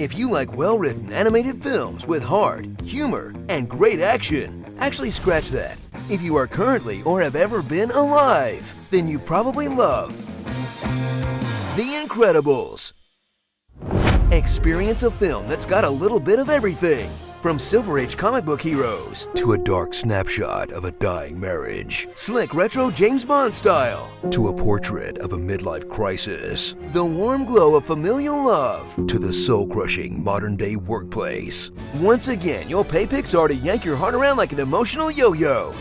If you like well-written animated films with heart, humor, and great action, actually scratch that. If you are currently or have ever been alive, then you probably love The Incredibles. Experience a film that's got a little bit of everything. From Silver Age comic book heroes to a dark snapshot of a dying marriage, slick retro James Bond style to a portrait of a midlife crisis, the warm glow of familial love to the soul-crushing modern-day workplace. Once again, you'll pay Pixar to yank your heart around like an emotional yo-yo.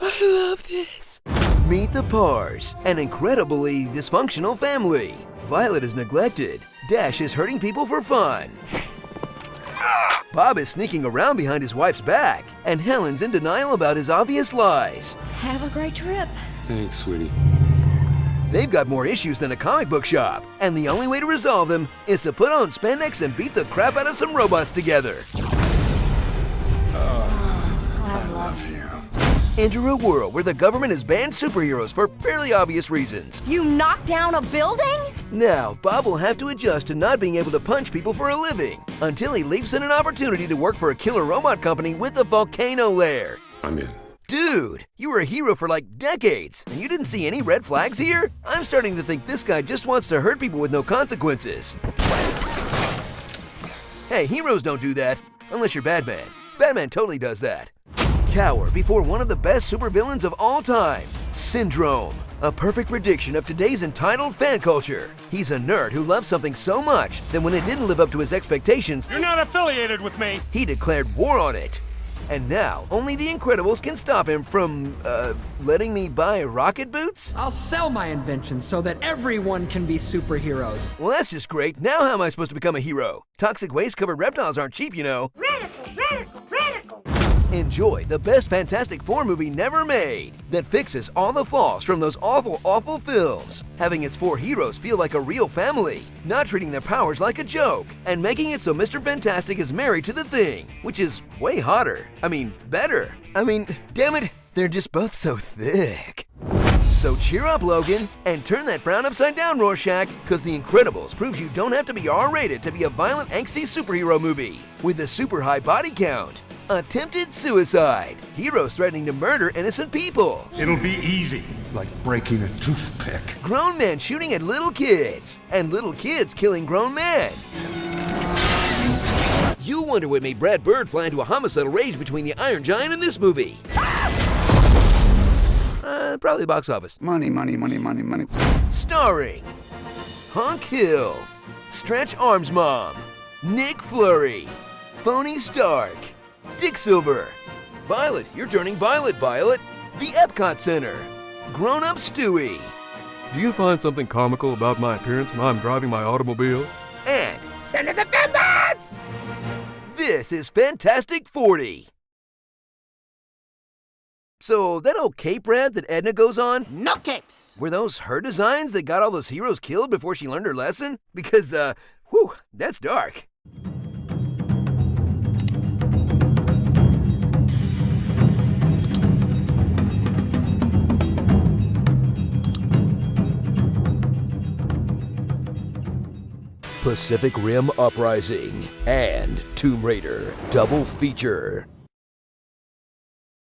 I love this. Meet the Pars, an incredibly dysfunctional family. Violet is neglected. Dash is hurting people for fun. Bob is sneaking around behind his wife's back, and Helen's in denial about his obvious lies. Have a great trip. Thanks, sweetie. They've got more issues than a comic book shop, and the only way to resolve them is to put on spandex and beat the crap out of some robots together. I love you. Enter a world where the government has banned superheroes for fairly obvious reasons. You knocked down a building? Now, Bob will have to adjust to not being able to punch people for a living until he leaps in an opportunity to work for a killer robot company with a volcano lair. I'm in. Dude, you were a hero for like decades, and you didn't see any red flags here? I'm starting to think this guy just wants to hurt people with no consequences. Hey, heroes don't do that, unless you're Batman. Batman totally does that. Cower before one of the best supervillains of all time, Syndrome. A perfect prediction of today's entitled fan culture. He's a nerd who loves something so much that when it didn't live up to his expectations, You're not affiliated with me! he declared war on it. And now, only the Incredibles can stop him from, letting me buy rocket boots? I'll sell my inventions so that everyone can be superheroes. Well, that's just great. Now how am I supposed to become a hero? Toxic waste-covered reptiles aren't cheap, you know. Radical. Enjoy the best Fantastic Four movie never made that fixes all the flaws from those awful films, having its four heroes feel like a real family, not treating their powers like a joke, and making it so Mr. Fantastic is married to the Thing, which is way hotter. Better. Damn it, they're just both so thick. So cheer up, Logan, and turn that frown upside down, Rorschach, because The Incredibles proves you don't have to be R-rated to be a violent, angsty superhero movie. With a super high body count, attempted suicide, heroes threatening to murder innocent people, It'll be easy, like breaking a toothpick. grown men shooting at little kids, and little kids killing grown men. You wonder what made Brad Bird fly into a homicidal rage between the Iron Giant and this movie. Probably box office. Money. Starring Hunk Hill, Stretch Arms Mom, Nick Fleury, Phony Stark, Dick Silver, Violet, you're turning Violet, Violet, the Epcot Center, Grown Up Stewie, Do you find something comical about my appearance when I'm driving my automobile? and Senator Fimbats! this is Fantastic 40. So that old cape rant that Edna goes on, No capes! were those her designs that got all those heroes killed before she learned her lesson? Because, that's dark. Pacific Rim Uprising and Tomb Raider double feature.